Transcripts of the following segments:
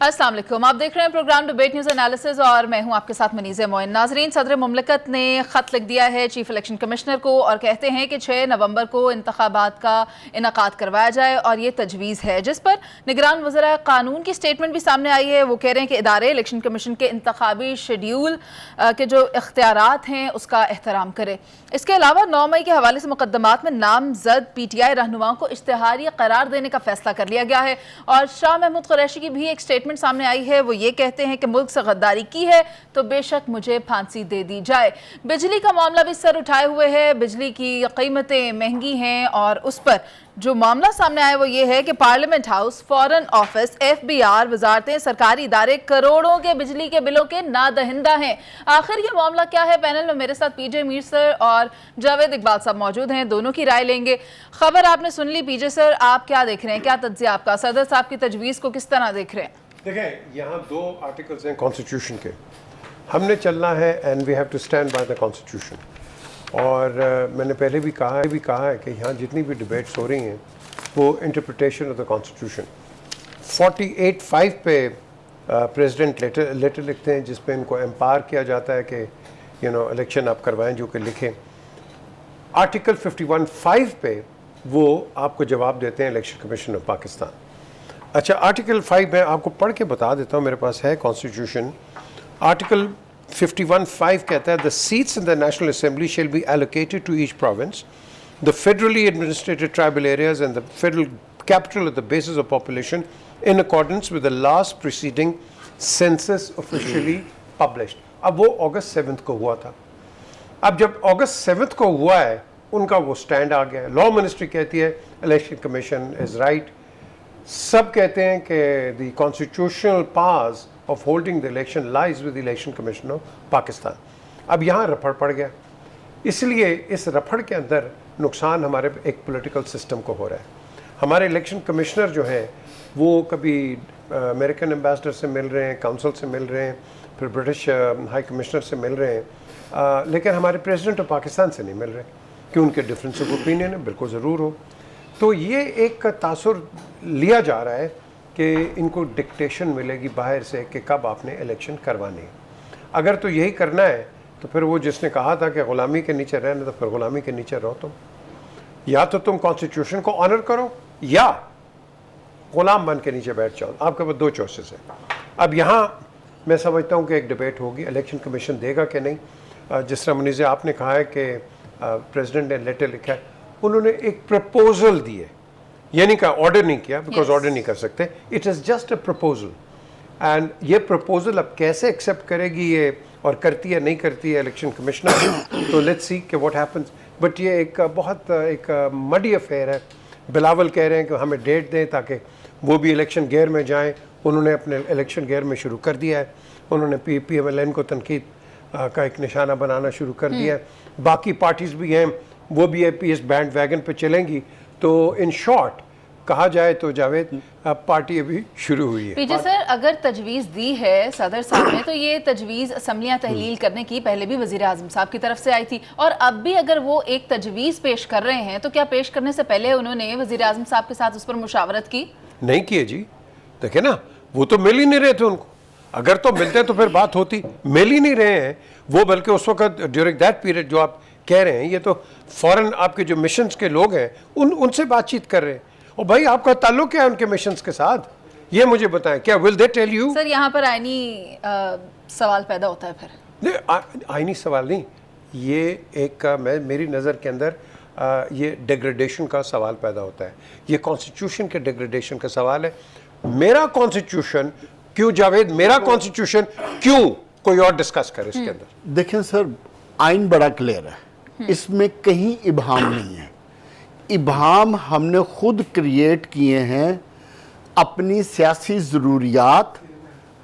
अस्सलाम वालेकुम, आप देख रहे हैं प्रोग्राम डिबेट न्यूज़ एनालिसिस और मैं हूं आपके साथ मनीज़ मोइन। नाजरीन, सदर मुमलिकत ने ख़त लिख दिया है चीफ इलेक्शन कमिश्नर को और कहते हैं कि 6 नवंबर को इंतखाबात का इनकाद करवाया जाए और ये तजवीज़ है, जिस पर निगरान वज़रा कानून की स्टेटमेंट भी सामने आई है। वो कह रहे हैं कि इदारे इलेक्शन कमीशन के इंतखाबी शेड्यूल के जो इख्तियारात हैं उसका एहतराम करे। इसके अलावा 9 मई के हवाले से मुकदमात में नामजद PTI रहनुमाओं को इश्तिहारी करार देने का फैसला कर लिया गया है। और शाह महमूद कुरैशी की भी एक स्टेटमेंट सामने आई है। वो ये कहते हैं कि मुल्क से गद्दारी की है तो बेशक मुझे फांसी दे दी जाए। बिजली का मामला भी सर उठाए हुए है। बिजली की कीमतें महंगी हैं और उस पर जो मामला सामने आया वो ये है कि parliament house, foreign office, FBR, वजारतें, सरकारी इदारे करोड़ों के बिजली के बिलों के नादहिंदा हैं। आखिर ये मामला क्या है? पैनल में मेरे साथ PJ मीर सर और जावेद इकबाल साहब मौजूद हैं, दोनों की राय लेंगे। खबर आपने सुन ली, PJ सर आप क्या देख रहे हैं, क्या तज्जिया आपका, सदर साहब की तजवीज़ को किस तरह देख रहे हैं? देखें, यहाँ 2 आर्टिकल्स हैं कॉन्स्टिट्यूशन के, हमने चलना है and we have to stand by the constitution. और मैंने पहले भी कहा है कि यहाँ जितनी भी डिबेट्स हो रही हैं वो इंटरप्रिटेशन ऑफ द कॉन्स्टिट्यूशन 48(5) पे प्रेसिडेंट लेटर लिखते हैं जिस पे इनको एम्पावर किया जाता है कि इलेक्शन आप करवाएं, जो कि लिखें। आर्टिकल 51(5) पे वो आपको जवाब देते हैं इलेक्शन कमीशन ऑफ पाकिस्तान। अच्छा, आर्टिकल 5 मैं आपको पढ़ के बता देता हूँ, मेरे पास है कॉन्स्टिट्यूशन। आर्टिकल 51(5) कहता है the seats in the national assembly shall be allocated to each province, the federally administered tribal areas and the federal capital of the basis of population in accordance with the last preceding census officially published. अब वो अगस्त 7 को हुआ था। अब जब अगस्त 7 को हुआ है उनका वो स्टैंड आ गया है। लॉ मिनिस्ट्री कहती है इलेक्शन कमीशन इज़ राइट, सब कहते हैं कि the constitutional powers of holding the election lies with the election commission of Pakistan. अब यहाँ रफड़ पड़ गया, इसलिए इस रफड़ के अंदर नुकसान हमारे एक पॉलिटिकल सिस्टम को हो रहा है। हमारे इलेक्शन कमिश्नर जो हैं वो कभी अमेरिकन एम्बेसडर से मिल रहे हैं, काउंसिल से मिल रहे हैं, फिर ब्रिटिश हाई कमिश्नर से मिल रहे हैं, लेकिन हमारे प्रेसिडेंट ऑफ पाकिस्तान से नहीं मिल रहे कि उनके डिफरेंस ऑफ ओपिनियन है, बिल्कुल ज़रूर हो। तो ये एक तासुर लिया जा रहा है कि इनको डिक्टेशन मिलेगी बाहर से कि कब आपने इलेक्शन करवाने हैं। अगर तो यही करना है तो फिर वो जिसने कहा था कि ग़ुलामी के नीचे रहना, तो फिर ग़ुलामी के नीचे रहो तुम। या तो तुम कॉन्स्टिट्यूशन को ऑनर करो या ग़ुलाम बन के नीचे बैठ जाओ। आपके पास 2 चॉइसेस हैं। अब यहाँ मैं समझता हूँ कि एक डिबेट होगी, इलेक्शन कमीशन देगा कि नहीं। जिस तरह मुनीज़ आपने कहा है कि प्रेसिडेंट ने लेटर लिखा है, उन्होंने एक प्रपोजल दी है, ये नहीं कहा, ऑर्डर नहीं किया, बिकॉज ऑर्डर नहीं कर सकते। It is just a proposal and ये प्रपोजल अब कैसे एक्सेप्ट करेगी ये और करती है नहीं करती है इलेक्शन कमिश्नर, तो लेट्स सी कि व्हाट हैपन्स। बट ये एक बहुत एक मडी अफेयर है। बिलावल कह रहे हैं कि हमें डेट दें ताकि वो भी इलेक्शन गेयर में जाएं। उन्होंने अपने इलेक्शन गेयर में शुरू कर दिया है। उन्होंने PMLN को तनकीद का एक निशाना बनाना शुरू कर दिया है। बाकी पार्टीज़ भी हैं, वो भी इस बैंड वैगन पे चलेंगी। तो इन शॉर्ट कहा जाए तो जावेद, पार्टी अभी शुरू हुई है। PJ सर, अगर तजवीज़ दी है सदर साहब ने तो ये तजवीज़ असम्बलियाँ तहलील करने की पहले भी वज़ीर आज़म साहब की तरफ से आई थी और अब भी अगर वो एक तजवीज़ पेश कर रहे हैं तो क्या पेश करने से पहले उन्होंने वज़ीर आज़म साहब के साथ उस पर मुशावरत की? नहीं किए जी। देखे ना, वो तो मिल ही नहीं रहे थे उनको। अगर तो मिलते तो फिर बात होती, मिल ही नहीं रहे हैं वो। बल्कि उस वक्त ड्यूरिंग दैट पीरियड जो आप कह रहे हैं, ये तो फॉरेन आपके जो मिशंस के लोग हैं उनसे बातचीत कर रहे हैं। और भाई आपका ताल्लुक क्या है उनके मिशंस के साथ, ये मुझे बताएं। क्या will they tell you? Sir, यहाँ पर आईनी सवाल पैदा होता है फिर। नहीं, आईनी सवाल नहीं, ये एक मेरी नज़र के अंदर ये डिग्रेडेशन का सवाल पैदा होता है। ये कॉन्स्टिट्यूशन के डिग्रेडेशन का सवाल है। मेरा कॉन्स्टिट्यूशन क्यों जावेद, मेरा कॉन्स्टिट्यूशन क्यों कोई और डिस्कस करे इसके अंदर? देखें सर, आइन बड़ा क्लियर है, इसमें कहीं इबहाम नहीं है। इबहाम हमने खुद क्रिएट किए हैं अपनी सियासी ज़रूरियात,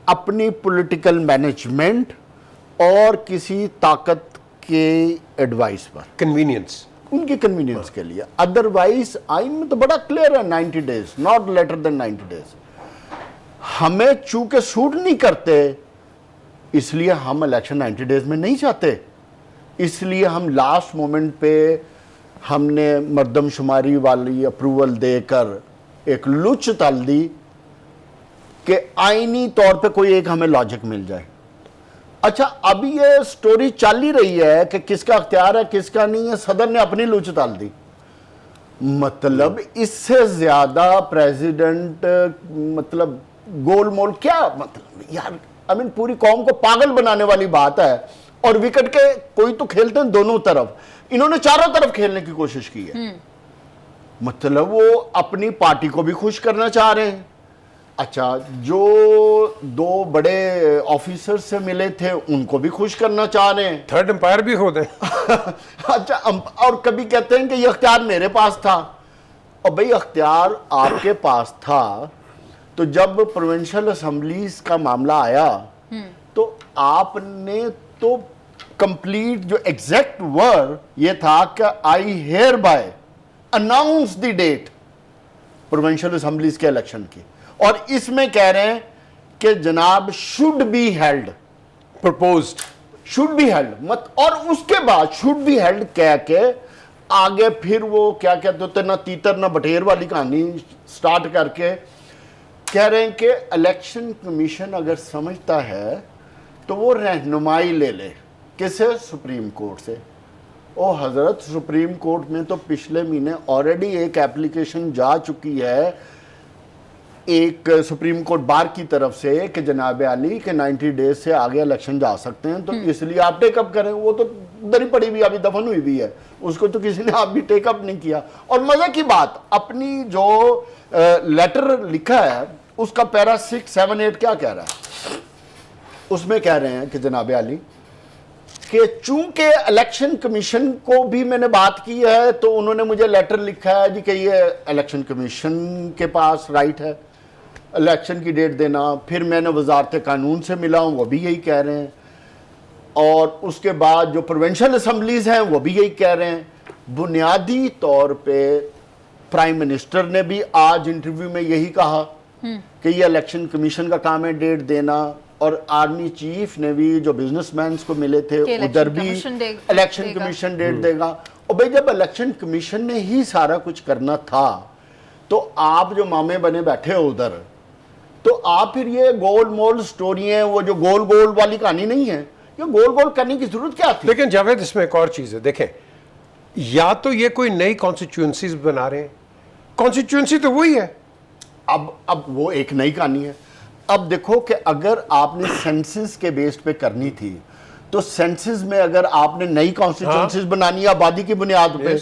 अपनी पॉलिटिकल मैनेजमेंट और किसी ताकत के एडवाइस पर, कन्वीनियंस, उनकी कन्वीनियंस के लिए। अदरवाइज आइन में तो बड़ा क्लियर है, 90 days, not later than 90 days. हमें चूंकि सूट नहीं करते इसलिए हम इलेक्शन 90 डेज में नहीं चाहते, इसलिए हम लास्ट मोमेंट पे हमने मर्दमशुमारी वाली अप्रूवल देकर एक लुच तल दी कि आईनी तौर पे कोई एक हमें लॉजिक मिल जाए। अच्छा, अभी ये स्टोरी चल ही रही है कि किसका अख्तियार है किसका नहीं है, सदर ने अपनी लूच डाल दी। मतलब इससे ज्यादा प्रेसिडेंट मतलब गोलमोल क्या, मतलब यार आई मीन पूरी कौम को पागल बनाने वाली बात है। और विकेट के कोई तो खेलते हैं दोनों तरफ, इन्होंने चारों तरफ खेलने की कोशिश की है। मतलब वो अपनी पार्टी को भी खुश करना चाह रहे हैं। अच्छा, जो दो बड़े ऑफिसर से मिले थे उनको भी खुश करना चाह रहे हैं। थर्ड एम्पायर भी हो दें। अच्छा, और कभी कहते हैं कि ये अख्तियार मेरे पास था। और भाई अख्तियार आपके पास था तो जब प्रोविंशियल असेंबलीज का मामला आया तो आपने तो कंप्लीट जो एग्जैक्ट वर्ड ये था कि I hereby announce the date provincial assemblies के इलेक्शन की, और इसमें कह रहे हैं कि जनाब should be held, proposed should be held मत, और उसके बाद शुड बी हेल्ड कह के आगे फिर वो क्या कहते होते ना तीतर ना बटेर वाली कहानी स्टार्ट करके कह रहे हैं कि इलेक्शन कमीशन अगर समझता है तो वो रहनुमाई ले ले किसे, सुप्रीम कोर्ट से। ओ हजरत, सुप्रीम कोर्ट में तो पिछले महीने ऑलरेडी एक एप्लीकेशन जा चुकी है एक सुप्रीम कोर्ट बार की तरफ से कि जनाब आली के 90 डेज से आगे इलेक्शन जा सकते हैं, तो इसलिए आप टेकअप करें। वो तो दरी पड़ी हुई अभी दफन हुई भी है, उसको तो किसी ने आप भी टेकअप नहीं किया। और मजे की बात, अपनी जो लेटर लिखा है उसका पैरा 6, 7, 8 क्या कह रहा है, उसमें कह रहे हैं कि जनाब आली कि चूंकि इलेक्शन कमीशन को भी मैंने बात की है तो उन्होंने मुझे लेटर लिखा है जी कि ये इलेक्शन कमीशन के पास राइट है इलेक्शन की डेट देना। फिर मैंने वजारत कानून से मिला हूँ, वो भी यही कह रहे हैं, और उसके बाद जो प्रोविंशियल असम्बलीज हैं वो भी यही कह रहे हैं। बुनियादी तौर पे प्राइम मिनिस्टर ने भी आज इंटरव्यू में यही कहा कि ये इलेक्शन कमीशन का काम है डेट देना, और आर्मी चीफ ने भी जो बिजनेसमैन को मिले थे उधर भी इलेक्शन कमीशन डेट देगा। और भाई जब इलेक्शन कमीशन ने ही सारा कुछ करना था तो आप जो मामे बने बैठे हो उधर, तो आप फिर ये गोल मोल स्टोरी है, वो जो गोल गोल वाली कहानी नहीं है, ये गोल गोल करने की जरूरत क्या थी। लेकिन जावेद इसमें एक और चीज है, देखें, या तो ये कोई नई कॉन्स्टिट्यूएंसीज बना रहे हैं, कॉन्स्टिट्यूएंसी तो वही है। अब वो एक नई कहानी है। अब देखो कि अगर आपने सेंसस के बेस पे करनी थी तो सेंसस में अगर आपने नई कॉन्स्टिट्यूएंसीज बनानी है आबादी की बुनियाद पे,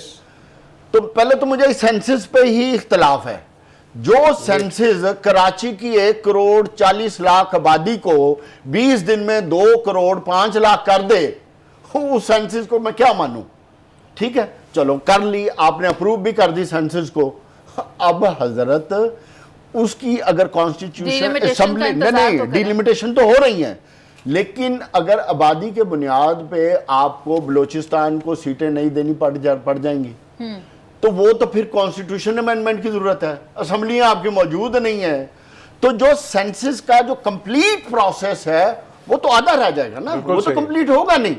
तो पहले तो मुझे सेंसस पे ही इख्तलाफ है। जो सेंसस कराची की 1 करोड़ 40 लाख आबादी को 20 दिन में 2 करोड़ 5 लाख कर दे, उस सेंसस को मैं क्या मानूं। ठीक है, चलो कर ली, आपने अप्रूव भी कर दी सेंसस को। अब हजरत उसकी अगर कॉन्स्टिट्यूशन असेंबली नहीं, डिलिमिटेशन तो हो रही है, लेकिन अगर आबादी के बुनियाद पे आपको बलोचिस्तान को सीटें नहीं देनी पड़ जाएंगी तो वो तो फिर कॉन्स्टिट्यूशन अमेंडमेंट की जरूरत है। असेंबलियां आपकी मौजूद नहीं है, तो जो सेंसस का जो कंप्लीट प्रोसेस है वो तो आधा रह जाएगा ना, वो तो कंप्लीट होगा नहीं।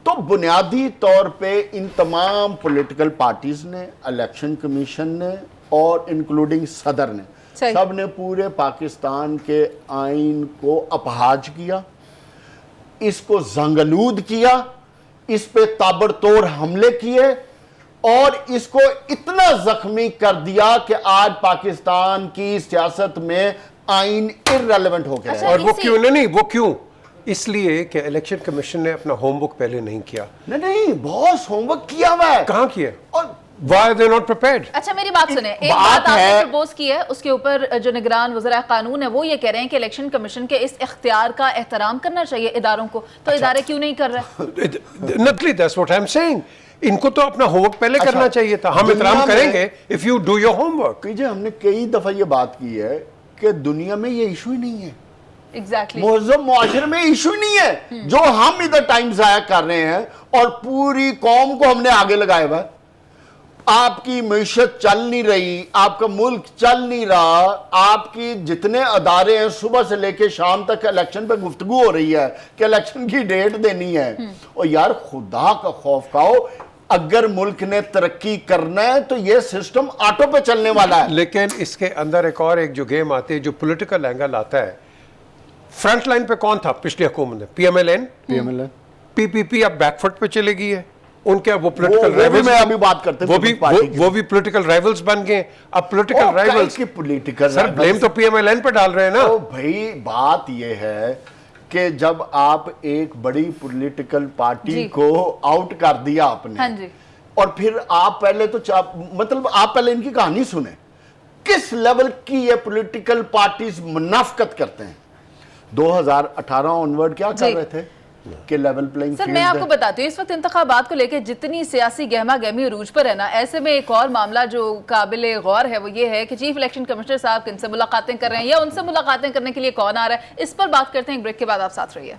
तो बुनियादी तौर पे इन तमाम पॉलिटिकल पार्टीज ने, इलेक्शन कमीशन ने और इंक्लूडिंग सदर ने, सब ने पूरे पाकिस्तान के आइन को अपहाज किया, इसको जंगलूद किया, इस पे ताबड़तोड़ हमले किए और इसको इतना जख्मी कर दिया कि आज पाकिस्तान की सियासत में आइन इररेलेवेंट हो गया। और वो क्यों नहीं, वो क्यों, इसलिए कि इलेक्शन कमीशन ने अपना होमवर्क पहले नहीं किया। नहीं, बहुत होमवर्क किया हुआ है। कहाँ किया? और Why are they not prepared? अच्छा, मेरी बात सुने, एक बात आपने प्रपोज की है, उसके ऊपर जो निगरान वज़ीर कानून है वो ये कह रहे हैं कि इलेक्शन कमीशन के इस इख्तियार का एहतराम करना चाहिए इदारों को, तो इदारे क्यों नहीं कर रहे? Natalie, that's what I'm saying. इनको तो अपना होमवर्क पहले करना चाहिए था। हम एहतराम करेंगे if you do your homework। हमने कई दफा ये बात की है कि दुनिया में ये इशू ही नहीं है, एग्जैक्टली मुआशरे में इशू नहीं है, जो हम इधर टाइम जाया कर रहे हैं और पूरी कौम को हमने आगे लगाया हुआ। आपकी मईशत चल नहीं रही, आपका मुल्क चल नहीं रहा, आपकी जितने अदारे हैं सुबह से लेके शाम तक इलेक्शन पे गुफ्तगू हो रही है कि इलेक्शन की डेट देनी है। और यार खुदा का खौफ खाओ, अगर मुल्क ने तरक्की करना है तो ये सिस्टम ऑटो पे चलने वाला है। लेकिन इसके अंदर एक जो गेम आती है, जो पॉलिटिकल एंगल आता है, फ्रंट लाइन पे कौन था पिछली हुकूमत में? पीएमएलएन, पीपीपी अब बैकफुट पे चली गई है। उनके वो पॉलिटिकल राइवल्स, मैं अभी बात करते वो भी पॉलिटिकल राइवल्स बन गए। अब पॉलिटिकल राइवल्स की पॉलिटिकल, सर ब्लेम तो पीएमएलएन पे डाल रहे हैं ना। तो भाई बात ये है कि जब आप एक बड़ी पॉलिटिकल पार्टी को आउट कर दिया आपने, हाँ जी, और फिर आप पहले तो मतलब आप पहले इनकी कहानी सुने, किस लेवल की ये पॉलिटिकल पार्टीज मुनाफकत करते हैं। 2018 ऑनवर्ड क्या कर रहे थे कि लेवल प्लेइंग सर, मैं आपको बताती हूँ, इस वक्त इंतखाबात को लेकर जितनी सियासी गहमा गहमी अरूज पर है ना, ऐसे में एक और मामला जो काबिल गौर है वो ये है कि चीफ इलेक्शन कमिश्नर साहब किनसे मुलाकातें कर रहे हैं या उनसे मुलाकातें करने के लिए कौन आ रहा है। इस पर बात करते हैं एक ब्रेक के बाद। आप साथ रहिए।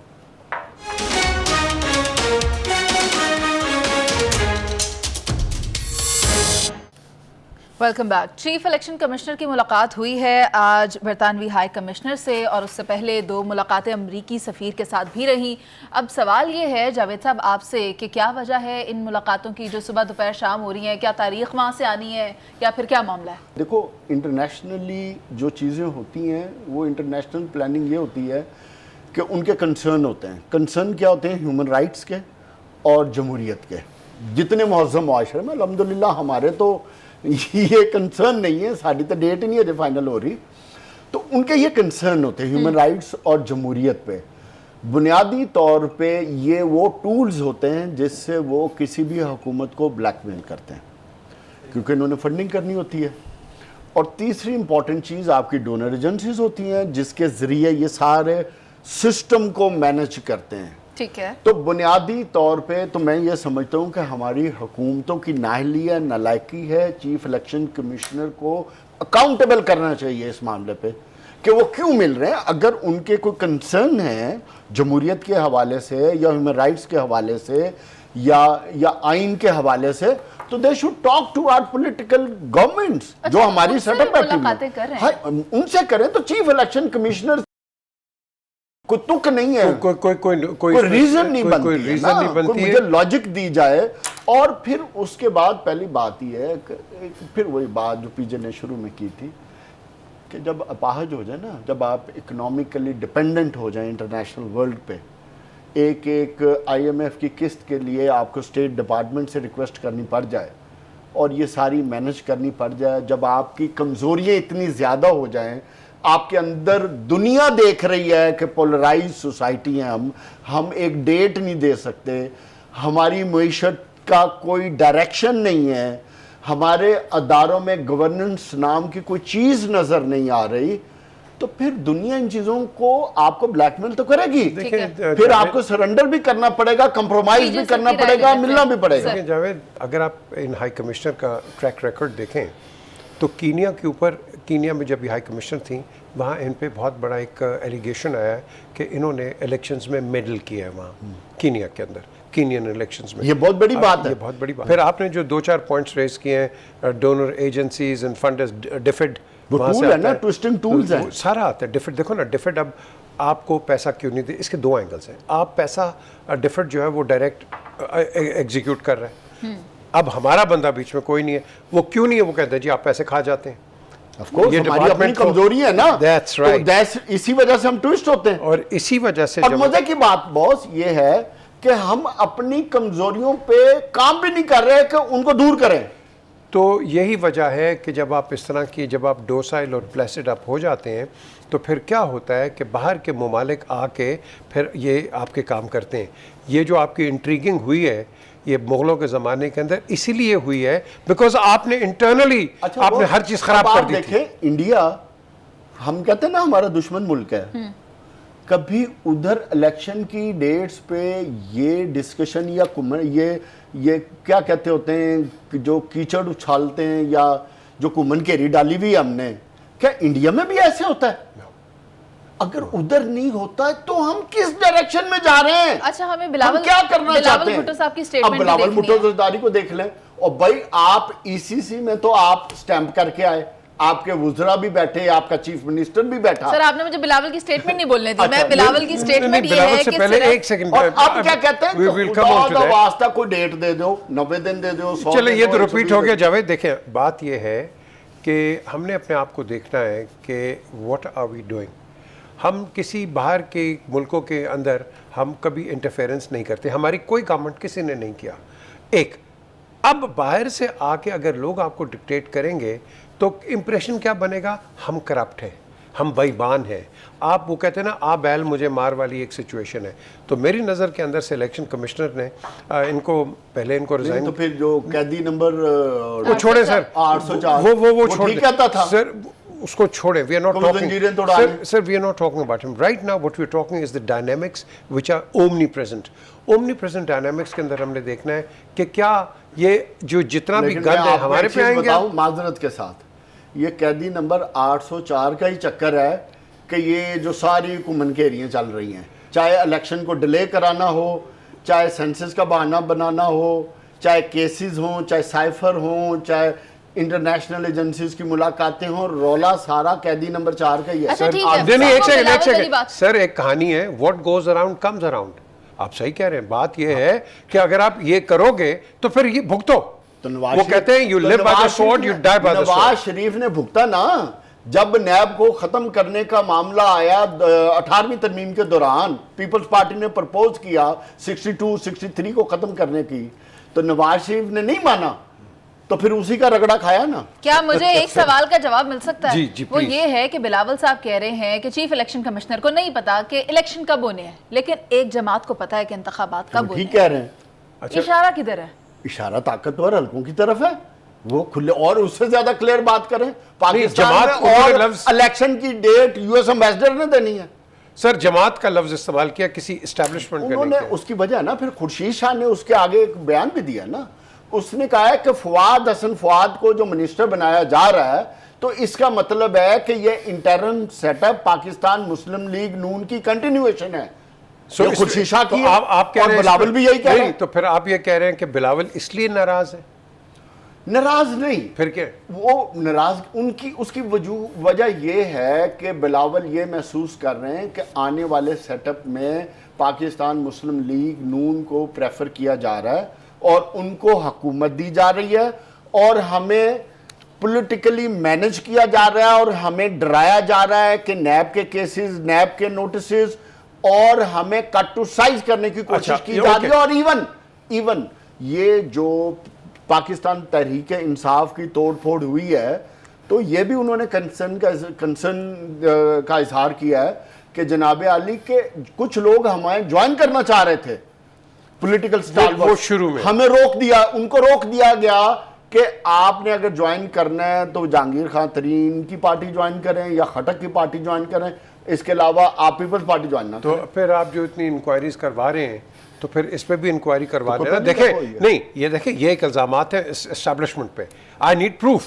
Welcome back. Chief election commissioner की मुलाकात हुई है आज बरतानवी हाई कमिश्नर से, और उससे पहले 2 मुलाकातें अमरीकी सफ़ीर के साथ भी रहीं। अब सवाल ये है जावेद साहब आपसे कि क्या वजह है इन मुलाकातों की जो सुबह दोपहर शाम हो रही हैं? क्या तारीख वहाँ से आनी है या फिर क्या मामला है? देखो, इंटरनेशनली जो चीज़ें होती हैं वो इंटरनेशनल प्लानिंग ये होती है कि उनके कंसर्न होते हैं। कंसर्न क्या होते हैं? ह्यूमन राइट्स के और जमहूरियत के। जितने मुअज़्ज़म मुआशरे में अल्हम्दुलिल्लाह हमारे तो ये कंसर्न नहीं है, साड़ी तो डेट ही नहीं है फाइनल हो रही, तो उनके ये कंसर्न होते हैं ह्यूमन राइट्स और जमहूरियत पे। बुनियादी तौर पे ये वो टूल्स होते हैं जिससे वो किसी भी हुकूमत को ब्लैकमेल करते हैं, क्योंकि इन्होंने फंडिंग करनी होती है। और तीसरी इंपॉर्टेंट चीज़ आपकी डोनर एजेंसीज होती हैं जिसके ज़रिए ये सारे सिस्टम को मैनेज करते हैं। ठीक है। तो बुनियादी तौर पे तो मैं ये समझता हूँ कि हमारी हुकूमतों की नाअहली है, नालायकी है। चीफ इलेक्शन कमिश्नर को अकाउंटेबल करना चाहिए इस मामले पे कि वो क्यों मिल रहे हैं। अगर उनके कोई कंसर्न है जमहूरियत के हवाले से या ह्यूमन राइट्स के हवाले से या आइन के हवाले से, तो they should talk to our political governments जो हमारी सेटअप है, उनसे करें। तो चीफ इलेक्शन कमिश्नर कोई तुक नहीं है, कोई रीजन नहीं बनती है, मुझे लॉजिक दी जाए। और फिर उसके बाद पहली बात ये है कि फिर वही बात जो पीजे ने शुरू में की थी कि जब अपाहज हो जाए ना, जब आप इकोनॉमिकली डिपेंडेंट हो जाए इंटरनेशनल वर्ल्ड पे, एक IMF की किस्त के लिए आपको स्टेट डिपार्टमेंट से रिक्वेस्ट करनी पड़ जाए और ये सारी मैनेज करनी पड़ जाए, जब आपकी कमज़ोरियाँ इतनी ज़्यादा हो जाएं, आपके अंदर दुनिया देख रही है कि पोलराइज सोसाइटी है, हम एक डेट नहीं दे सकते, हमारी मईशत का कोई डायरेक्शन नहीं है, हमारे अदारों में गवर्नेंस नाम की कोई चीज़ नज़र नहीं आ रही, तो फिर दुनिया इन चीज़ों को आपको ब्लैकमेल तो करेगी। फिर आपको सरेंडर भी करना पड़ेगा, कंप्रोमाइज भी करना पड़ेगा, मिलना भी पड़ेगा। जावेद, अगर आप इन हाई कमिश्नर का ट्रैक रिकॉर्ड देखें तो कीनिया के ऊपर, कीनिया में जब ये हाई कमिश्नर थी वहाँ इन पे बहुत बड़ा एक एलिगेशन आया कि इन्होंने इलेक्शंस में मेडल किया है वहाँ कीनिया के अंदर, कीनियन इलेक्शंस में। ये बहुत बड़ी बात है, ये बहुत बड़ी बात। फिर आपने जो 2-4 पॉइंट्स रेज किए हैं, डोनर एजेंसीज एंड फंड डिफिड, वहाँ से आता है, ट्विस्टिंग टूल्स हैं, सारा आता है। डिफिड देखो ना, डिफिड अब आपको पैसा क्यों नहीं दे, इसके 2 एंगल्स हैं। आप पैसा डिफिड जो है वो डायरेक्ट एग्जीक्यूट कर रहे हैं, अब हमारा बंदा बीच में कोई नहीं है, वो क्यों नहीं है? वो कहते हैं जी आप पैसे खा जाते हैं। Of course, हमारी अपनी कमजोरी है ना, That's right. तो इसी वजह से हम ट्विस्ट होते हैं। और इसी वजह से और मजे की बात बॉस ये है कि हम अपनी कमजोरियों पे काम भी नहीं कर रहे कि उनको दूर करें। तो यही वजह है कि जब आप इस तरह की, जब आप डोसाइल और प्लेसिड अप हो जाते हैं तो फिर क्या होता है कि बाहर के ममालिक आके फिर ये आपके काम करते हैं। ये जो आपकी इंट्रीगिंग हुई है ये मुगलों के ज़माने के अंदर इसीलिए हुई है बिकॉज आपने इंटरनली आपने हर चीज़ खराब कर दी थी। इंडिया, हम कहते हैं ना हमारा दुश्मन मुल्क है, कभी उधर इलेक्शन की डेट्स पे ये डिस्कशन या ये क्या कहते होते हैं जो कीचड़ उछालते हैं या जो कुमन केरी डाली हुई हमने, क्या इंडिया में भी ऐसे होता है? अगर उधर नहीं होता है तो हम किस डायरेक्शन में जा रहे हैं? अच्छा, हमें बिलावल क्या करना चाहते हैं? भुट्टो साहब की स्टेटमेंट, अब बिलावल भुट्टो ज़रदारी को देख लें, और भाई आप ECC में तो आप स्टैंप करके आए, आपके वुज़रा भी बैठे, आपका चीफ मिनिस्टर भी बैठा। सर आपने मुझे बिलावल की स्टेटमेंट नहीं बोलने दी। अच्छा, मैं बिलावल की स्टेटमेंट ये बिलावल है से कि पहले सिर्फ- एक सेकंड, और अब क्या कहते हैं, we will come on to that. वास्ता कोई डेट दे दो, 90 दिन दे दो, 100 चलो दे ये दो, तो 120 रिपीट हो दे गया दो। जावेद। देखिए बात ये है कि हमने अपने आप को देखना है कि व्हाट आर वी डूइंग। हम किसी बाहर के मुल्कों के अंदर हम कभी इंटरफेरेंस नहीं करते, हमारी कोई गवर्नमेंट किसी ने नहीं किया। एक अब बाहर से आके अगर लोग आपको डिक्टेट करेंगे तो इंप्रेशन क्या बनेगा, हम करप्ट हैं, हम बेईमान हैं। आप वो कहते हैं ना आ बैल मुझे मार वाली एक सिचुएशन है। तो मेरी नज़र के अंदर से इलेक्शन कमिश्नर ने इनको पहले इनको नहीं, रिजाइन, तो फिर जो कैदी नंबर वो छोड़े सर, 804 वो छोड़ ठीक दें। कहता था सर उसको छोड़े, वी आर नॉट तो टॉकिंग जंजीरें तोड़ा सर, दें। Sir we are not talking about him right now. What we are talking is the dynamics which are omnipresent dynamics के अंदर हमने देखना है कि क्या ये जो जितना भी लेकिन गंद मैं है आपको हमारे एक पे चीज़ आएंगे। बताऊं माजरत के साथ, ये कैदी नंबर 804 का ही चक्कर है कि ये जो सारी कुमनखेरियाँ चल रही हैं, चाहे इलेक्शन को डिले कराना हो, चाहे सेंसस का बहाना बनाना हो, चाहे केसेस हों, चाहे साइफर हों, चाहे इंटरनेशनल एजेंसीज की मुलाकातें हों, रौला सारा कैदी नंबर 4 का ही है। अच्छा, ठीक है। नहीं एक आपको सेकंड बिलावल वाली बात- सर, एक कहानी है, what goes around comes around. आप सही कह रहे हैं। बात ये है कि अगर आप ये करोगे तो फिर ये भुगतो। तो नवाज वो शरीफ- कहते हैं you to live by the Nawaz sword, Sharif you ने- die by the Nawaz sword. Sharif ने भुगता ना, जब नैब को खत्म करने का मामला आया 18वीं तरमीम के दौरान, पीपल्स पार्टी ने प्रपोज किया 62, 63 को खत्म करने की, तो नवाज शरीफ ने नहीं माना, तो फिर उसी का रगड़ा खाया ना। क्या मुझे एक सवाल का जवाब मिल सकता है? जी, जी, वो please. ये है कि बिलावल साहब कह रहे हैं कि चीफ इलेक्शन कमिश्नर को नहीं पता कि इलेक्शन कब होने हैं, लेकिन एक जमात को पता है कि इंतखाबात कब होने ठीक कह रहे हैं। हैं। इशारा किधर है? इशारा ताकतवर हल्कों की तरफ है, वो खुले और उससे ज्यादा क्लियर बात करें। पाकिस्तान जमात में उन्होंने और लफ्ज- इलेक्शन की डेट यूएस एम्बेसडर ने देनी है। सर जमात का लफ्ज इस्तेमाल किया किसी एस्टेब्लिशमेंट का नहीं उन्होंने किया। उसकी वजह ना, फिर खुर्शीद शाह ने उसके आगे एक बयान भी दिया ना, उसने कहा है कि फवाद हसन फवाद को जो मिनिस्टर बनाया जा रहा है, तो इसका मतलब है कि ये इंटरन सेटअप पाकिस्तान मुस्लिम लीग नून की कंटिन्यूएशन है। So, ये खुर्शीद शाह की तो है, आप कह और रहे हैं बिलावल भी यही कह रहे नहीं, हैं। तो फिर आप ये कह रहे हैं कि बिलावल इसलिए नाराज है, नाराज नहीं, फिर क्या? वो नाराज उनकी उसकी वजह ये है कि बिलावल ये महसूस कर रहे हैं कि आने वाले सेटअप में पाकिस्तान मुस्लिम लीग नून को प्रेफर किया जा रहा है और उनको हुकूमत दी जा रही है और हमें पॉलिटिकली मैनेज किया जा रहा है और हमें डराया जा रहा है कि नैब के केसेस, नैब के नोटिसेस, और हमें कट टू साइज करने की कोशिश अच्छा, की ये जा ओके। रही है। और इवन ये जो पाकिस्तान तहरीक इंसाफ की तोड़फोड़ हुई है, तो ये भी उन्होंने कंसर्न का इजहार किया है कि जनाब आली के कुछ लोग हमें ज्वाइन करना चाह रहे थे पॉलिटिकल स्टाइल, वो शुरू में हमें रोक दिया, उनको रोक दिया गया कि आपने अगर ज्वाइन करना है तो जहांगीर खान तरीन की पार्टी ज्वाइन करें या खटक की पार्टी ज्वाइन करें, इसके अलावा आप पीपल्स पार्टी ज्वाइन ना तो करें। फिर आप जो इतनी इंक्वायरीज करवा रहे हैं तो फिर इस पे भी इंक्वायरी करवा तो देना। पता नहीं देखें क्या हुई है। नहीं, ये देखें, ये एक इल्जामात है एस्टेब्लिशमेंट पे। I need proof.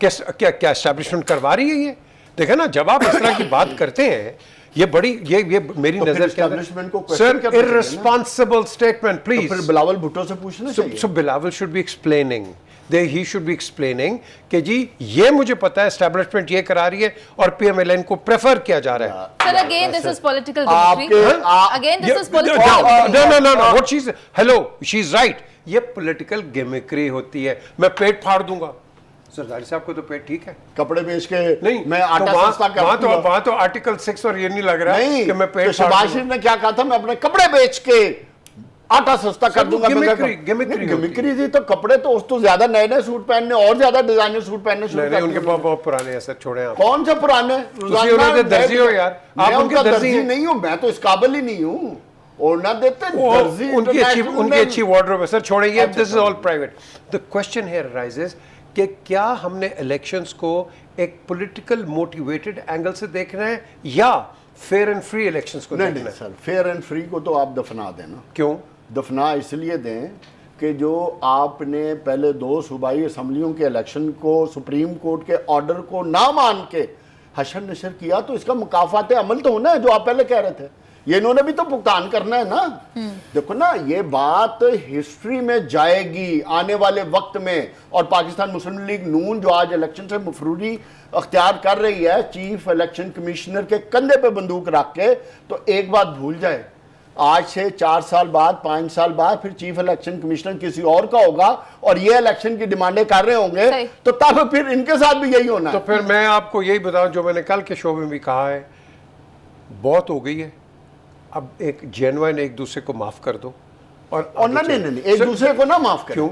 क्या क्या एस्टेब्लिशमेंट करवा रही है ये? देखें ना, जब आप इस तरह की बात करते हैं, ये बड़ी ये मेरी तो फिर नजर के establishment को अंदर question सर करना चाहिए ना। इररिस्पांसिबल स्टेटमेंट तो फिर प्लीज। बिलावल भुट्टो से पूछना चाहिए। So Bilawal should be explaining. He should be explaining कि जी ये मुझे पता है एस्टेब्लिशमेंट ये करा रही है और पीएमएलएन को प्रेफर किया जा रहा है। Sir, again, this is political आपके- gimmickry. Again, this is political No. gimmickry. What she's hello, she's right. ये पॉलिटिकल गिमिक्री होती है। मैं पेट फाड़ दूंगा। सरदारी साहब को तो पेट ठीक है। कपड़े बेच के नहीं, मैं आटा तो सस्ता कर दूंगा। वहां तो आर्टिकल 6 और ये नहीं लग रहा है नहीं कि मैं तो पेट फाड़ शहबाज दूंगा। शरीफ ने क्या कहा था, मैं अपने कपड़े बेच के आटा सस्ता कर सब दूंगा। गिमिक्री गिमिक्री थी तो कपड़े तो उस तो ज्यादा नए सूट पहनने और ज्यादा डिजाइनर सूट पहनने शुरू नहीं कर उनके दिए। बहुत पुराने हैं सर, छोड़े आप। कौन से पुराने? उन्होंने रोजाना दर्जी हो यार, आप मैं उनके उनका दर्जी दर्जी हैं। नहीं हूं, मैं तो इस काबिल ही नहीं हूं। और ना देते दर्जी उनकी international अच्छी वार्डरोब है सर, छोड़ेंगे। अच्छा, this is all private. The question here arises कि क्या हमने इलेक्शंस को एक पॉलिटिकल मोटिवेटेड एंगल से देखना है या फेयर एंड फ्री इलेक्शंस को नहीं देखना नहीं है? सर, फेयर एंड फ्री को तो आप दफना देना। क्यों? दफना इसलिए दें कि जो आपने पहले 2 सूबाई असम्बलियों के इलेक्शन को सुप्रीम कोर्ट के ऑर्डर को ना मान के हशर नशर किया, तो इसका मुकाफात अमल तो होना है, जो आप पहले कह रहे थे ये इन्होंने भी तो भुगतान करना है ना। देखो ना, ये बात हिस्ट्री में जाएगी आने वाले वक्त में। और पाकिस्तान मुस्लिम लीग नून जो आज इलेक्शन से मफरूरी अख्तियार कर रही है, चीफ इलेक्शन कमिश्नर के कंधे पे बंदूक रख के, तो एक बात भूल जाए, आज से 4 साल बाद 5 साल बाद फिर चीफ इलेक्शन कमिश्नर किसी और का होगा और ये इलेक्शन की डिमांडें कर रहे होंगे, तो तब फिर इनके साथ भी यही होना है। तो फिर मैं आपको यही बताऊं जो मैंने कल के शो में भी कहा है, बहुत हो गई है, अब एक जेन्युइन एक दूसरे को माफ कर दो। और नहीं, एक दूसरे को ना माफ करें। क्यों?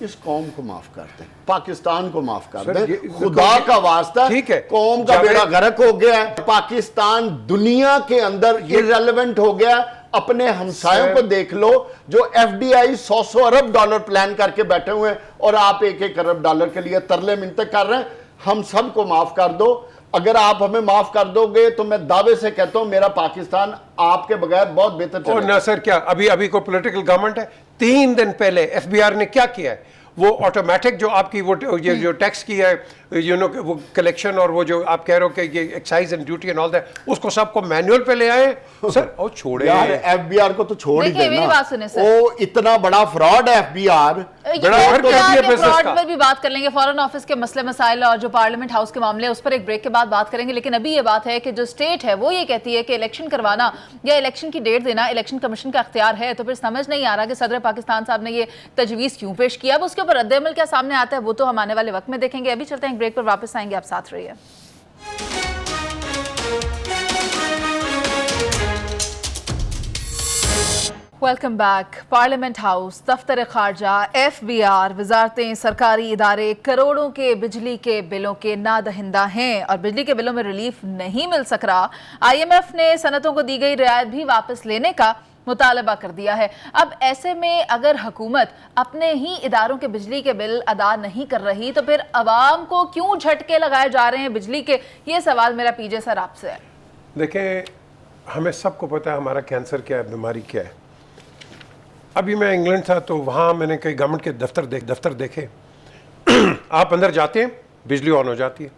इस कौम को माफ करते हैं, पाकिस्तान को माफ कर सर, दे, खुदा का वास्ता। ठीक है, कौम का बेड़ा गर्क हो गया है, पाकिस्तान दुनिया के अंदर इररिलेवेंट हो गया। अपने हमसायों को देख लो जो एफडीआई 100 अरब डॉलर प्लान करके बैठे हुए हैं और आप 1-1 अरब डॉलर के लिए तरले मिन्नतें कर रहे हैं। हम सबको माफ कर दो। अगर आप हमें माफ कर दोगे तो मैं दावे से कहता हूं मेरा पाकिस्तान आपके बगैर बहुत बेहतर चलेगा। और ना सर, क्या अभी को पॉलिटिकल गवर्नमेंट है? 3 दिन पहले एफबीआर ने क्या किया है, वो ऑटोमेटिक जो आपकी वो जो टैक्स की है, वो कलेक्शन और वो जो आप कह रहे हो कि ये excise and duty and all that, उसको सबको मैनुअल पे ले आए सर। और छोड़े यार, एफबीआर को तो छोड़ ही देना। बात सुने सर, वो इतना बड़ा फ्रॉड है एफबीआर। फ्रॉड पर भी बात कर लेंगे, फॉरेन ऑफिस के मसले मसाइल और जो पार्लियामेंट हाउस के मामले, उस पर एक ब्रेक के बाद बात करेंगे। लेकिन अभी ये बात है कि जो स्टेट है वो ये कहती है कि इलेक्शन करवाना या इलेक्शन की डेट देना इलेक्शन कमीशन का अख्तियार है। तो फिर समझ नहीं आ रहा कि सदर पाकिस्तान साहब ने ये तजवीज़ क्यों पेश किया। अब उसके ऊपर रद्द-ए-अमल क्या सामने आता है वो तो हम आने वाले वक्त में देखेंगे। अभी चलते हैं ब्रेक पर, वापस आएंगे, आप साथ रहिए। Welcome back. पार्लियामेंट हाउस, दफ्तर खारजा, एफबीआर, वजारतें, सरकारी इदारे करोड़ों के बिजली के बिलों के नादहिंदा हैं और बिजली के बिलों में रिलीफ नहीं मिल सक रहा। IMF ने सनतों को दी गई रियायत भी वापस लेने का मुतालबा कर दिया है। अब ऐसे में अगर हुकूमत अपने ही इदारों के बिजली के बिल अदा नहीं कर रही तो फिर अवाम को क्यों झटके लगाए जा रहे हैं बिजली के? ये सवाल मेरा पीजे सर आपसे है। देखें, हमें सबको पता है हमारा कैंसर क्या है, बीमारी क्या है। अभी मैं इंग्लैंड था तो वहाँ मैंने कई गवर्नमेंट के दफ्तर देखे। आप अंदर जाते हैं, बिजली ऑन हो जाती है,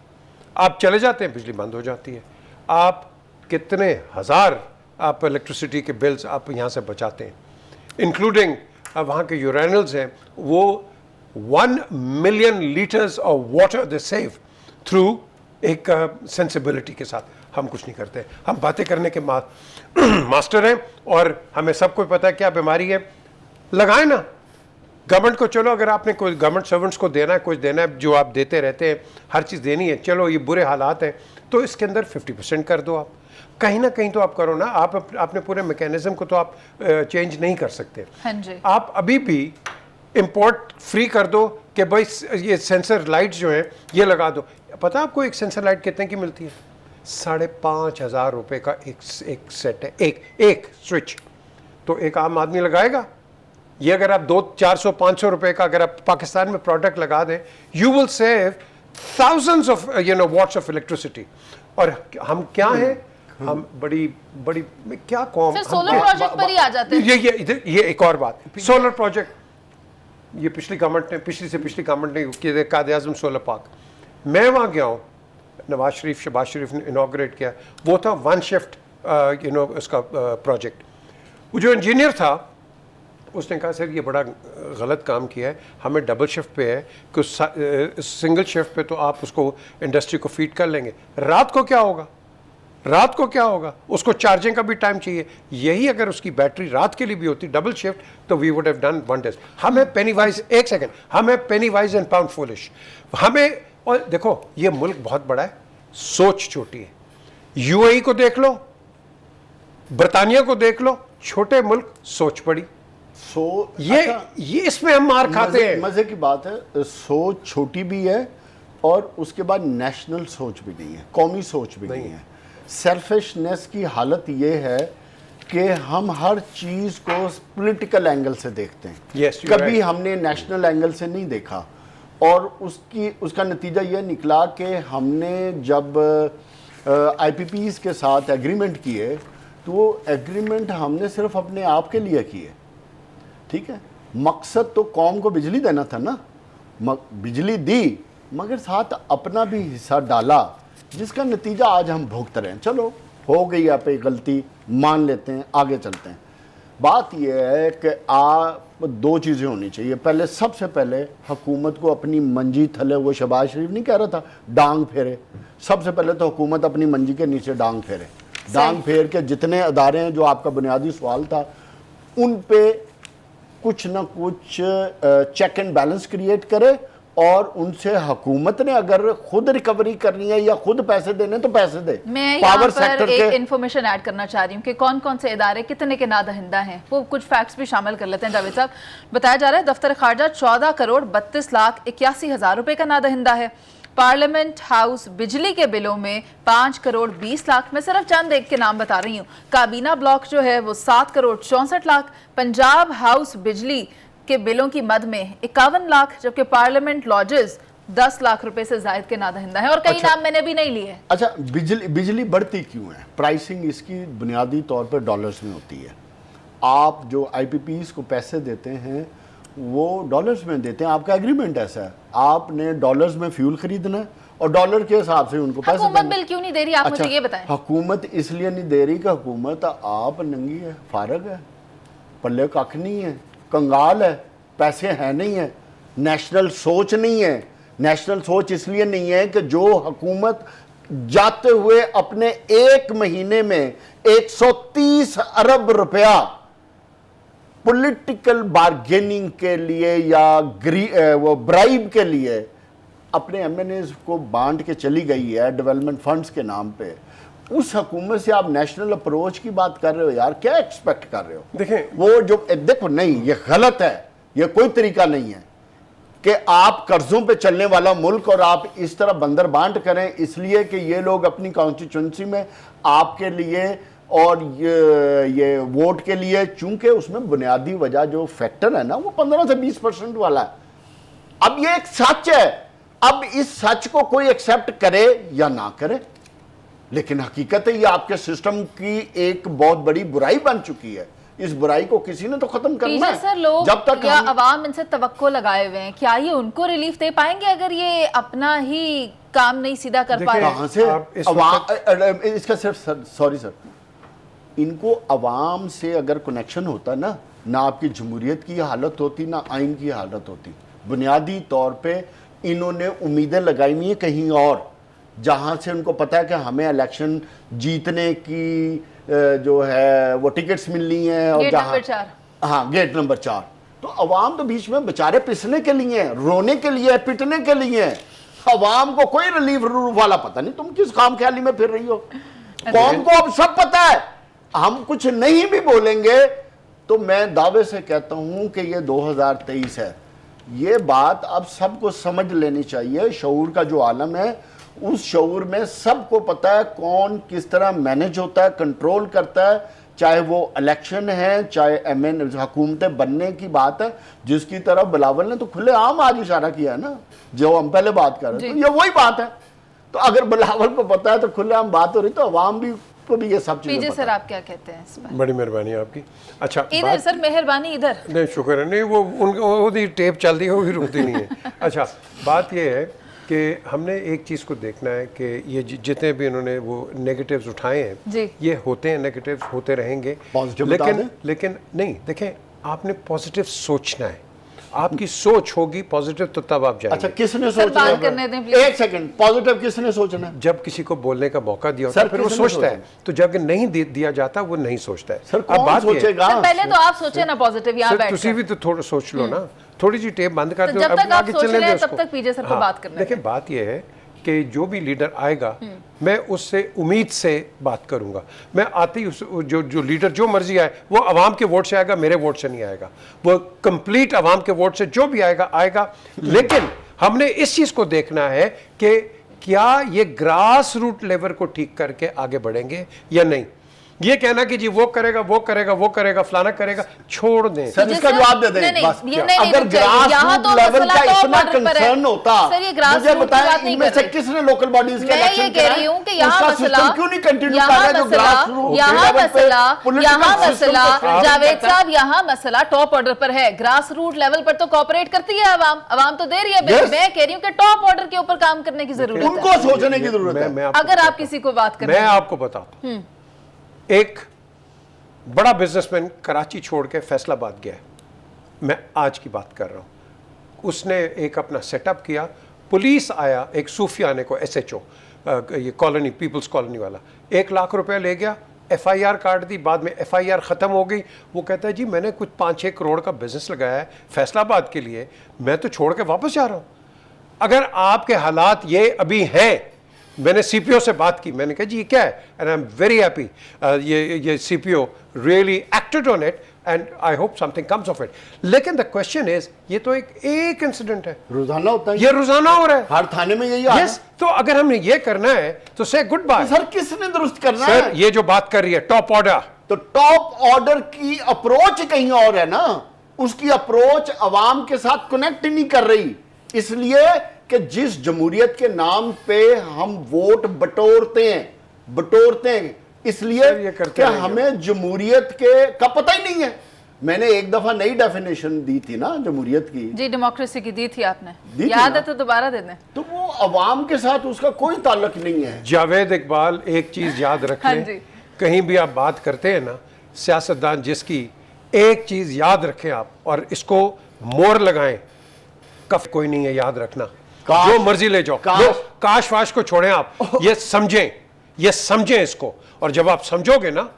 आप चले जाते हैं, बिजली बंद हो जाती है। आप कितने हज़ार आप इलेक्ट्रिसिटी के बिल्स आप यहाँ से बचाते हैं, इंक्लूडिंग वहाँ के यूरेनल्स हैं, वो 1 million litres of water they save through एक सेंसिबिलिटी के साथ। हम कुछ नहीं करते, हम बातें करने के मास्टर हैं और हमें सबको पता है क्या बीमारी है। लगाए ना गवर्नमेंट को, चलो अगर आपने कोई गवर्नमेंट सर्वेंट्स को देना है, कुछ देना है, जो आप देते रहते हैं, हर चीज़ देनी है, चलो ये बुरे हालात हैं तो इसके अंदर 50% कर दो। आप कहीं ना कहीं तो आप करो ना। आप अपने पूरे मैकेनिज्म को तो आप चेंज नहीं कर सकते। हाँ जी। आप अभी भी इंपोर्ट फ्री कर दो कि भाई ये सेंसर लाइट्स जो हैं ये लगा दो। पता है आपको एक सेंसर लाइट कितने की मिलती है? 5,500 रुपये का एक सेट है, एक स्विच। तो एक आम आदमी लगाएगा ये? अगर आप 200-400-500 रुपये का अगर आप पाकिस्तान में प्रोडक्ट लगा दें, you will save thousands of what's of electricity. और हम क्या हैं, हम बड़ी क्या कौम। सोलर प्रोजेक्ट पर ही आ जाते हैं। ये एक और बात, सोलर प्रोजेक्ट ये पिछली गवर्नमेंट ने किया, कायद-ए-आज़म सोलर पार्क। मैं वहाँ गया हूँ, नवाज शरीफ ने इनॉग्रेट किया, वो था 1 शिफ्ट उसका प्रोजेक्ट। वो जो इंजीनियर था उसने कहा सर ये बड़ा गलत काम किया है, हमें डबल शिफ्ट पे है कि सिंगल शिफ्ट पे तो आप उसको इंडस्ट्री को फीड कर लेंगे, रात को क्या होगा? उसको चार्जिंग का भी टाइम चाहिए। यही अगर उसकी बैटरी रात के लिए भी होती डबल शिफ्ट तो we would have done wonders. हमें पेनीवाइज, एक सेकंड, हमें पेनीवाइज एंड पाउंड फूलिश हमें। और देखो ये मुल्क बहुत बड़ा है, सोच छोटी है। UAE को देख लो, बरतानिया को देख लो, छोटे मुल्क, सोच बड़ी। ये इसमें हम मार खाते हैं। मजे की बात है, सोच छोटी भी है और उसके बाद नेशनल सोच भी नहीं है, कौमी सोच भी नहीं है। सेल्फिशनेस की हालत ये है कि हम हर चीज़ को पॉलिटिकल एंगल से देखते हैं। कभी हमने नेशनल एंगल से नहीं देखा और उसका नतीजा ये निकला कि हमने जब IPPs के साथ एग्रीमेंट किए तो वो एग्रीमेंट हमने सिर्फ अपने आप के लिए किए, ठीक है। मकसद तो कौम को बिजली देना था ना, बिजली दी मगर साथ अपना भी हिस्सा डाला, जिसका नतीजा आज हम भुगत रहे हैं। चलो हो गई आप एक गलती, मान लेते हैं, आगे चलते हैं। बात यह है कि दो चीज़ें होनी चाहिए। पहले, सबसे पहले हुकूमत को अपनी मंजी थले, वो शहबाज शरीफ नहीं कह रहा था डांग फेरे, सबसे पहले तो हुकूमत अपनी मंजी के नीचे डांग फेरे। डांग फेर के जितने अदारे हैं, जो आपका बुनियादी सवाल था, उन पे कुछ ना कुछ चेक एंड बैलेंस क्रिएट करे, और उनसे हुकूमत ने अगर खुद रिकवरी करनी है या खुद पैसे देने तो पैसे दे। मैं यहाँ पर एक इन्फॉर्मेशन ऐड करना चाह रही हूँ कि कौन कौन से इदारे कितने के नादहिंदा हैं, वो कुछ फैक्ट्स भी शामिल कर लेते हैं। जावेद साहब, बताया जा रहा है दफ्तर खारजा 14 करोड़ 32 लाख 81 हज़ार रुपए का नादहिंदा है। पार्लियामेंट हाउस बिजली के बिलों में 5 करोड़ 20 लाख, मैं सिर्फ चंद एक के नाम बता रही हूँ। काबीना ब्लॉक जो है वो 7 करोड़ 64 लाख। पंजाब हाउस बिजली के बिलों की मद में 51 लाख, जबकि पार्लियामेंट लॉजेस 10 लाख रुपए से जायद के नादहिंदा है। और कई नाम मैंने भी नहीं लिए। अच्छा, बिजली बढ़ती क्यों है? प्राइसिंग इसकी बुनियादी तौर पर डॉलर्स में होती है। आप जो IPPs को पैसे देते हैं वो डॉलर्स में देते हैं, आपका एग्रीमेंट ऐसा है, आपने डॉलर्स में फ्यूल खरीदना है और डॉलर के हिसाब से उनको पैसे हुकूमत बिल क्यों नहीं दे रही, आप मुझे ये बताएं। हुकूमत इसलिए नहीं दे रही कि हुकूमत आप नंगी है, फारग है, पल्ले कख नहीं है, कंगाल है, पैसे हैं नहीं है, नेशनल सोच नहीं है। नेशनल सोच इसलिए नहीं है कि जो हुकूमत जाते हुए अपने एक महीने में 130 अरब रुपया पॉलिटिकल बार्गेनिंग के लिए या वो ब्राइब के लिए अपने MNAs को बांट के चली गई है डेवलपमेंट फंड्स के नाम पे, उस हुकूमत से आप नेशनल अप्रोच की बात कर रहे हो यार, क्या एक्सपेक्ट कर रहे हो? देखें, वो जो देखो, नहीं, ये गलत है, ये कोई तरीका नहीं है कि आप कर्जों पे चलने वाला मुल्क और आप इस तरह बंदर बांट करें, इसलिए कि ये लोग अपनी कॉन्स्टिट्यूंसी में आपके लिए और ये वोट के लिए, चूंकि उसमें बुनियादी वजह जो फैक्टर है ना वो 15 से 20% वाला है। अब ये एक सच है, अब इस सच को कोई एक्सेप्ट करे या ना करे, लेकिन हकीकत है ये आपके सिस्टम की एक बहुत बड़ी बुराई बन चुकी है। इस बुराई को किसी ने तो खत्म करना है। सर, लोग जब तक या अवाम इनसे तवक्को लगाए हुए हैं, क्या ये उनको रिलीफ दे पाएंगे अगर ये अपना ही काम नहीं सीधा कर पा रहे? कहां से इसका सिर्फ सॉरी सर, इनको अवाम से अगर कनेक्शन होता ना आपकी जमहूरियत की हालत होती, ना आइन की हालत होती। बुनियादी तौर पे इन्होंने उम्मीदें लगाई हुई हैं कहीं और, जहां से उनको पता है कि हमें इलेक्शन जीतने की जो है वो टिकट्स मिलनी है, और जहां गेट नंबर 4, तो अवाम तो बीच में बेचारे पिसने के लिए, रोने के लिए, पिटने के लिए। अवाम को कोई रिलीफ वाला पता नहीं, तुम किस काम ख्याली में फिर रही हो। कौम को अब सब पता है, हम कुछ नहीं भी बोलेंगे तो मैं दावे से कहता हूं कि ये 2023 है। ये बात अब सबको समझ लेनी चाहिए। शऊर का जो आलम है, उस शऊर में सबको पता है कौन किस तरह मैनेज होता है, कंट्रोल करता है, चाहे वो इलेक्शन है, चाहे हुकूमतें बनने की बात है, जिसकी तरफ बिलावल ने तो खुले आम आज इशारा किया है ना, जो हम पहले बात कर रहे थे, ये वही बात है। तो अगर बिलावल को पता है तो खुले आम बात हो रही, तो अवाम भी को भी ये सब चीजें। सर, आप क्या कहते हैं इस पर? बड़ी मेहरबानी आपकी। अच्छा, इधर सर, मेहरबानी इधर। नहीं, शुक्र है, नहीं वो टेप चल रही है, वो भी रुकती नहीं है। अच्छा, बात ये है कि हमने एक चीज़ को देखना है कि ये जितने भी इन्होंने वो नेगेटिव्स उठाए हैं, ये होते हैं, नेगेटिव्स होते रहेंगे, लेकिन नहीं, देखें, आपने पॉजिटिव सोचना है, आपकी सोच होगी पॉजिटिव तो तब आप जाएंगे। अच्छा, किसने सोचना है? एक सेकंड, पॉजिटिव किसने सोचना है? जब किसी को बोलने का मौका दिया होता है फिर वो सोचता है, तो जब नहीं दिया जाता वो नहीं सोचता है। सर, अब बात सोचेगा? पहले तो आप सोचे ना पॉजिटिव, यहाँ बैठ तुसी भी तो थोड़ा सोच लो ना, थोड़ी सी टेप बंद कर दो, जब तक आप सोच रहे हैं तब तक पीजे सर को बात करना है। देखिए, बात ये है कि जो भी लीडर आएगा मैं उससे उम्मीद से बात करूंगा। मैं आते ही जो लीडर जो मर्जी आए वो आवाम के वोट से आएगा, मेरे वोट से नहीं आएगा, वो कंप्लीट आवाम के वोट से जो भी आएगा। लेकिन हमने इस चीज को देखना है कि क्या ये ग्रास रूट लेवल को ठीक करके आगे बढ़ेंगे या नहीं। ये कहना कि जी वो करेगा फलाना करेगा, छोड़ दें। सर, इसका जवाब दे दें बस। अगर ग्रास रूट लेवल का इतना कंसर्न होता, मुझे बताएं इनमें से किसने लोकल बॉडीज के इलेक्शन कराए? उसका सिस्टम क्यों नहीं कंटिन्यू कर रहा है जो ग्रास रूट यहाँ मसला जावेद साहब, यहाँ मसला टॉप ऑर्डर पर है। ग्रास रूट लेवल पर तो कोऑपरेट करती है अवाम तो दे रही है। मैं कह रही हूँ कि टॉप ऑर्डर के ऊपर काम करने की जरूरत है, उनको सोचने की जरूरत है। अगर आप किसी को बात करें, मैं आपको बताता हूं, एक बड़ा बिजनेसमैन कराची छोड़ के फैसलाबाद गया है, मैं आज की बात कर रहा हूँ। उसने एक अपना सेटअप किया, पुलिस आया, एक सूफियाने को SHO ये कॉलोनी, पीपल्स कॉलोनी वाला, 1 लाख रुपया ले गया, FIR काट दी, बाद में FIR ख़त्म हो गई। वो कहता है जी मैंने कुछ 5-6 करोड़ का बिजनेस लगाया है फैसलाबाद के लिए, मैं तो छोड़ के वापस जा रहा हूँ। अगर आपके हालात ये अभी हैं, मैंने CPO से बात की, मैंने कहा जी ये क्या है, and I am very happy, ये CPO really acted on it and I hope something comes of it. लेकिन द क्वेश्चन इज, ये तो एक इंसिडेंट है, रोजाना होता है, ये रोजाना हो रहा है, हर थाने में यही हाल यस। तो अगर हमने ये करना है तो से गुड बाय। सर किसने दुरुस्त करना सर है? ये जो बात कर रही है टॉप ऑर्डर, तो टॉप ऑर्डर की अप्रोच कहीं और है ना, उसकी अप्रोच अवाम के साथ कनेक्ट नहीं कर रही, इसलिए कि जिस जमहूरियत के नाम पे हम वोट बटोरते हैं इसलिए सर, ये करते कि रहेंगे। हमें जमहूरियत के का पता ही नहीं है। मैंने एक दफा नई डेफिनेशन दी थी ना जमहूरियत की, जी डेमोक्रेसी की दी थी आपने, दी थी याद ना? है तो दोबारा दे दें। तो वो अवाम के साथ उसका कोई ताल्लुक नहीं है। जावेद इकबाल एक चीज याद रख हाँ लें, जी। कहीं भी आप बात करते हैं ना, सियासतदान जिसकी एक चीज याद रखें आप और इसको मोहर लगाएं, कफ कोई नहीं है, याद रखना। काश- जो मर्जी ले जाओ, काश- वो काश वाश को छोड़ें आप, ये समझें इसको, और जब आप समझोगे ना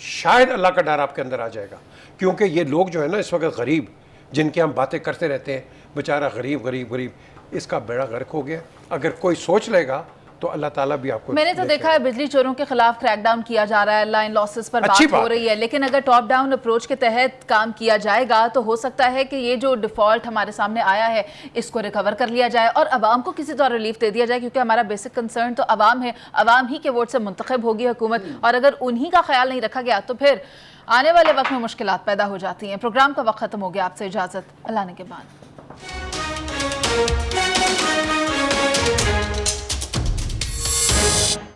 शायद अल्लाह का डर आपके अंदर आ जाएगा। क्योंकि ये लोग जो है ना इस वक्त गरीब, जिनकी हम बातें करते रहते हैं, बेचारा गरीब गरीब गरीब, इसका बेड़ा गर्क हो गया। अगर कोई सोच लेगा तो अल्लाह ताला भी आपको मैंने तो देखा है बिजली चोरों के खिलाफ क्रैकडाउन किया जा रहा है, लाइन लॉसेस पर अच्छी बात हो बात रही है, लेकिन अगर टॉप डाउन अप्रोच के तहत काम किया जाएगा तो हो सकता है कि ये जो डिफॉल्ट हमारे सामने आया है इसको रिकवर कर लिया जाए और अवाम को किसी तरह रिलीफ दे दिया जाए, क्योंकि हमारा बेसिक कंसर्न तो अवाम है, अवाम ही के वोट से मुंतखब होगी हुकूमत, और अगर उन्हीं का ख्याल नहीं रखा गया तो फिर आने वाले वक्त में मुश्किलात पैदा हो जाती हैं। प्रोग्राम का वक्त खत्म हो गया, आपसे इजाजत, अल्लाह ने के बाद।